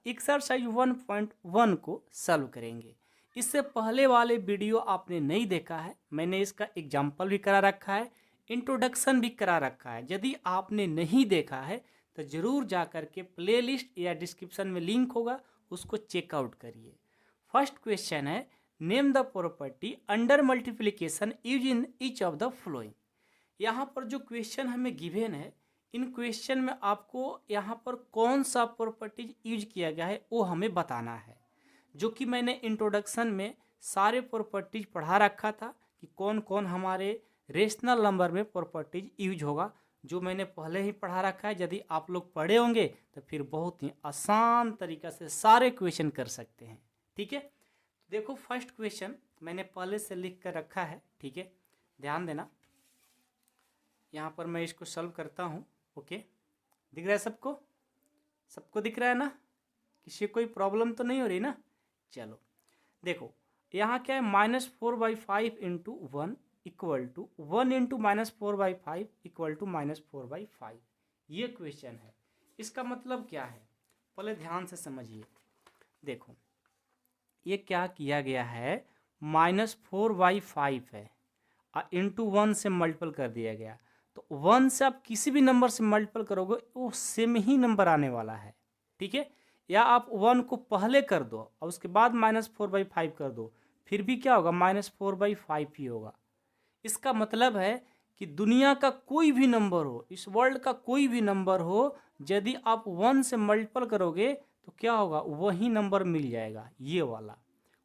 Exercise 1.1 को solve करेंगे। इससे पहले वाले वीडियो आपने नहीं देखा है, मैंने इसका एग्जाम्पल भी करा रखा है, इंट्रोडक्शन भी करा रखा है। यदि आपने नहीं देखा है तो ज़रूर जा कर के प्लेलिस्ट या डिस्क्रिप्शन में लिंक होगा, उसको चेकआउट करिए। फर्स्ट क्वेश्चन है, name the property under multiplication use in each of the flowing. यहाँ पर जो क्वेश्चन हमें गिवन है, इन क्वेश्चन में आपको यहाँ पर कौन सा प्रॉपर्टीज यूज किया गया है वो हमें बताना है, जो कि मैंने इंट्रोडक्शन में सारे प्रॉपर्टीज पढ़ा रखा था कि कौन कौन हमारे रेशनल नंबर में प्रॉपर्टीज यूज होगा, जो मैंने पहले ही पढ़ा रखा है। यदि आप लोग पढ़े होंगे तो फिर बहुत ही आसान तरीक़ा से सारे क्वेश्चन कर सकते हैं। ठीक है, देखो फर्स्ट क्वेश्चन मैंने पहले से लिख कर रखा है। ठीक है, ध्यान देना, यहाँ पर मैं इसको सॉल्व करता हूँ। ओके, दिख रहा है सबको? सबको दिख रहा है ना? किसी कोई प्रॉब्लम तो नहीं हो रही ना? चलो देखो, यहाँ क्या है, -4/5 into 1 equal to 1 into -4/5 equal to -4/5। ये क्वेश्चन है। इसका मतलब क्या है, पहले ध्यान से समझिए। देखो ये क्या किया गया है, -4/5 है और इंटू 1 से मल्टीपल कर दिया गया। तो 1 से आप किसी भी नंबर से मल्टीपल करोगे वो सेम ही नंबर आने वाला है। ठीक है, या आप 1 को पहले कर दो और उसके बाद -4/5 कर दो, फिर भी क्या होगा, -4/5 ही होगा। इसका मतलब है कि दुनिया का कोई भी नंबर हो, इस वर्ल्ड का कोई भी नंबर हो, यदि आप 1 से मल्टीपल करोगे तो क्या होगा, वही नंबर मिल जाएगा। ये वाला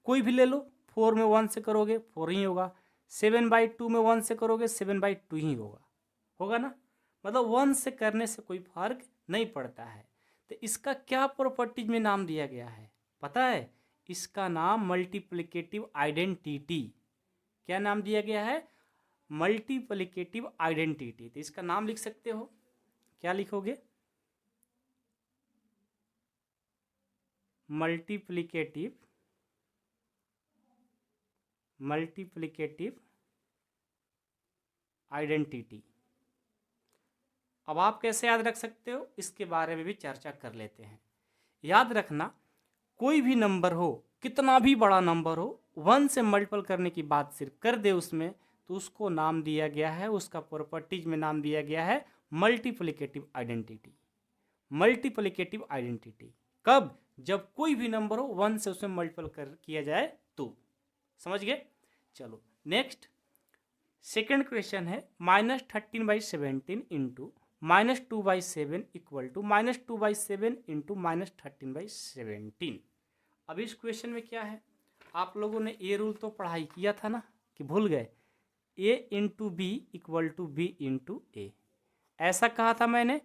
कोई भी ले लो, 4 में 1 से करोगे 4 ही होगा, 7/2 में 1 से करोगे 7/2 ही होगा ना। मतलब 1 से करने से कोई फर्क नहीं पड़ता है। तो इसका क्या प्रॉपर्टीज में नाम दिया गया है पता है? इसका नाम मल्टीप्लिकेटिव आइडेंटिटी। क्या नाम दिया गया है? Multiplicative identity. तो इसका नाम लिख सकते हो, क्या लिखोगे? Multiplicative identity. अब आप कैसे याद रख सकते हो, इसके बारे में भी चर्चा कर लेते हैं। याद रखना, कोई भी नंबर हो, कितना भी बड़ा नंबर हो, 1 से मल्टीपल करने की बात सिर्फ कर दे उसमें, तो उसको नाम दिया गया है, उसका प्रॉपर्टीज में नाम दिया गया है मल्टीप्लिकेटिव आइडेंटिटी। मल्टीप्लिकेटिव आइडेंटिटी कब? जब कोई भी नंबर हो 1 से उसमें मल्टीपल किया जाए तो। समझ गए? चलो नेक्स्ट सेकेंड क्वेश्चन है, -13/17 इंटू -2/7 इक्वल टू -2/7 इंटू -13/17। अब इस क्वेश्चन में क्या है, आप लोगों ने ये रूल तो पढ़ाई किया था ना, कि भूल गए? a into B equal to B into A. ऐसा कहा था मैंने,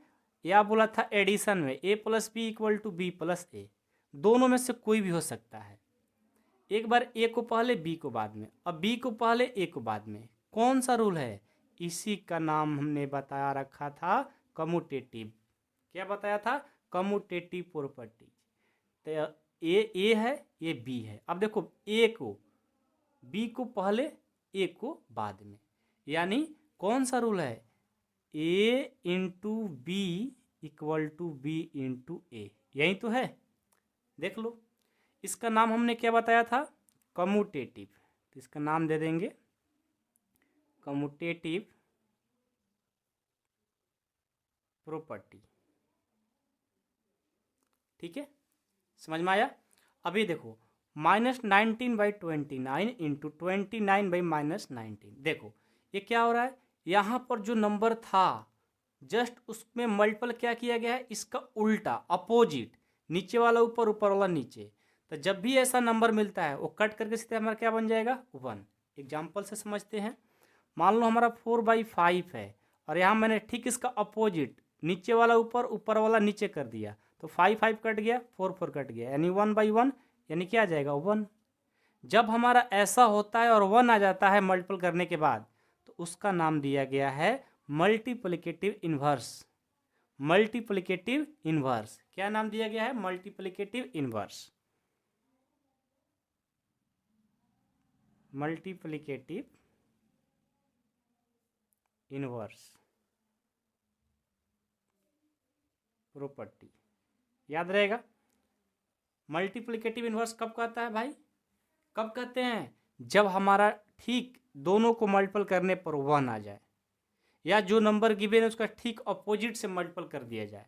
या बोला था एडिशन में a plus B equal to B plus A. दोनों में से कोई भी हो सकता है। एक बार a को पहले b को बाद में, अब b को पहले a को बाद में। कौन सा रूल है? इसी का नाम हमने बताया रखा था कम्यूटेटिव। क्या बताया था? Commutative property. तो ए है, ये बी है। अब देखो, ए को बी को पहले ए को बाद में, यानी कौन सा रूल है? A into B equal to B into A, यही तो है। देख लो, इसका नाम हमने क्या बताया था? कम्यूटेटिव। तो इसका नाम दे देंगे कम्यूटेटिव प्रॉपर्टी। ठीक है, समझ में आया? अभी देखो, -19/29 इंटू 29/-19। देखो ये क्या हो रहा है, यहाँ पर जो नंबर था जस्ट उसमें मल्टीपल क्या किया गया है, इसका उल्टा, अपोजिट, नीचे वाला ऊपर, ऊपर वाला नीचे। तो जब भी ऐसा नंबर मिलता है वो कट करके सीधे हमारा क्या बन जाएगा? 1। एग्जाम्पल से समझते हैं। मान लो हमारा 4/5 है और यहाँ मैंने ठीक इसका अपोजिट, नीचे वाला ऊपर, ऊपर वाला नीचे कर दिया, तो 5 कट गया, 4 कट गया, यानी 1/1, यानी क्या आ जाएगा? 1। जब हमारा ऐसा होता है और 1 आ जाता है मल्टीपल करने के बाद, तो उसका नाम दिया गया है मल्टीप्लिकेटिव इन्वर्स। Multiplicative inverse. क्या नाम दिया गया है? Multiplicative inverse. Multiplicative inverse property, याद रहेगा। मल्टीप्लिकेटिव इन्वर्स कब कहता है भाई, कब कहते हैं, जब हमारा ठीक दोनों को मल्टीपल करने पर 1 आ जाए, या जो नंबर गिवन है उसका ठीक अपोजिट से मल्टीपल कर दिया जाए,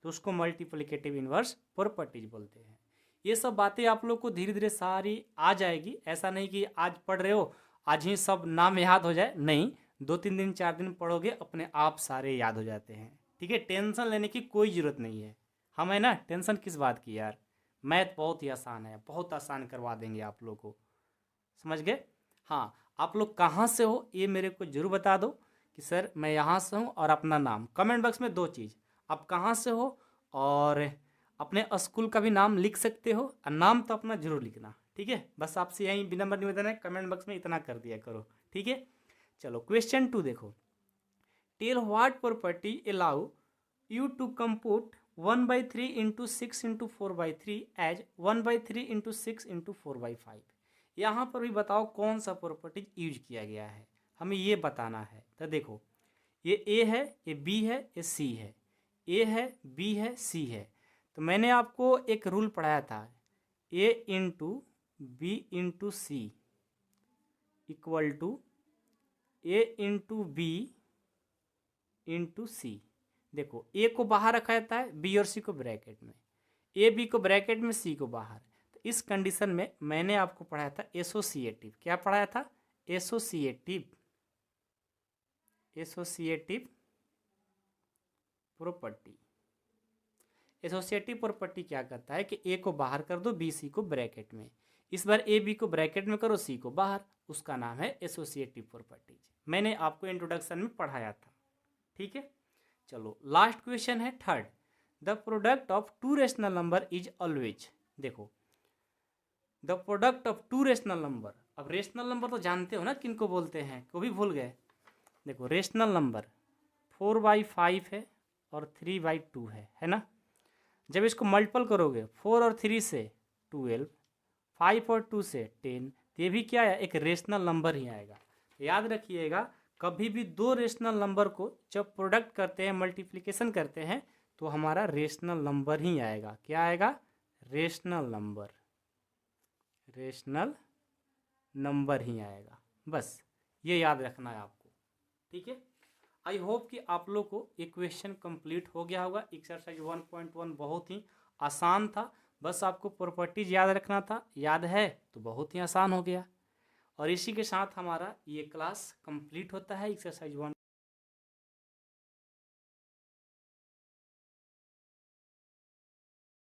तो उसको मल्टीप्लिकेटिव इन्वर्स प्रॉपर्टीज बोलते हैं। ये सब बातें आप लोग को धीरे धीरे सारी आ जाएगी, ऐसा नहीं कि आज पढ़ रहे हो आज ही सब नाम याद हो जाए, नहीं, 2-3 दिन 4 दिन पढ़ोगे अपने आप सारे याद हो जाते हैं। ठीक है, टेंशन लेने की कोई ज़रूरत नहीं है, हम है ना, टेंशन किस बात की यार, मैथ बहुत ही आसान है, बहुत आसान करवा देंगे आप लोग को, समझ गए। हाँ, आप लोग कहाँ से हो ये मेरे को जरूर बता दो कि सर मैं यहाँ से हूँ, और अपना नाम कमेंट बॉक्स में 2 चीज़, आप कहाँ से हो और अपने स्कूल का भी नाम लिख सकते हो, और नाम तो अपना जरूर लिखना, ठीक है। बस आपसे यही विनम्र निवेदन है, कमेंट बॉक्स में इतना कर दिया करो, ठीक है। चलो क्वेश्चन 2 देखो, tell what property allow you to compute 1/3 into 6 into 4/3 as 1/3 into 6 into 4/5। यहाँ पर भी बताओ कौन सा प्रॉपर्टी यूज किया गया है, हमें ये बताना है। तो देखो, ये ए है, ये बी है, ये सी है, ए है, बी है, सी है। तो मैंने आपको एक रूल पढ़ाया था, A into B into C equal to A into B into C. देखो, ए को बाहर रखा जाता है, बी और सी को ब्रैकेट में, ए बी को ब्रैकेट में, सी को बाहर। तो इस कंडीशन में मैंने आपको पढ़ाया था एसोसिएटिव, क्या पढ़ाया था, associative, associative property. Associative property क्या करता है कि ए को बाहर कर दो, बी सी को ब्रैकेट में, इस बार ए बी को ब्रैकेट में करो, सी को बाहर, उसका नाम है एसोसिएटिव प्रॉपर्टीज। मैंने आपको इंट्रोडक्शन में पढ़ाया था, ठीक है। चलो लास्ट क्वेश्चन है 3rd, the product of 2 rational number is always. देखो, the product of 2 rational number, अब रेशनल नंबर तो जानते हो ना किनको बोलते हैं, को भी भूल गए। देखो, रेशनल नंबर 4/5 है और 3/2 है ना। जब इसको मल्टीपल करोगे 4 और 3 से 12, 5 और 2 से 10, तो ये भी क्या है, एक रेशनल नंबर ही आएगा। याद रखिएगा, कभी भी 2 रेशनल नंबर को जब प्रोडक्ट करते हैं, मल्टीप्लिकेशन करते हैं, तो हमारा रेशनल नंबर ही आएगा। क्या आएगा, रेशनल नंबर, रेशनल नंबर ही आएगा। बस ये याद रखना है आपको, ठीक है। आई होप कि आप लोग को ये क्वेश्चन कंप्लीट हो गया होगा। एक्सरसाइज 1.1 बहुत ही आसान था, बस आपको प्रॉपर्टीज याद रखना था, याद है तो बहुत ही आसान हो गया। और इसी के साथ हमारा ये क्लास कंप्लीट होता है, एक्सरसाइज 1।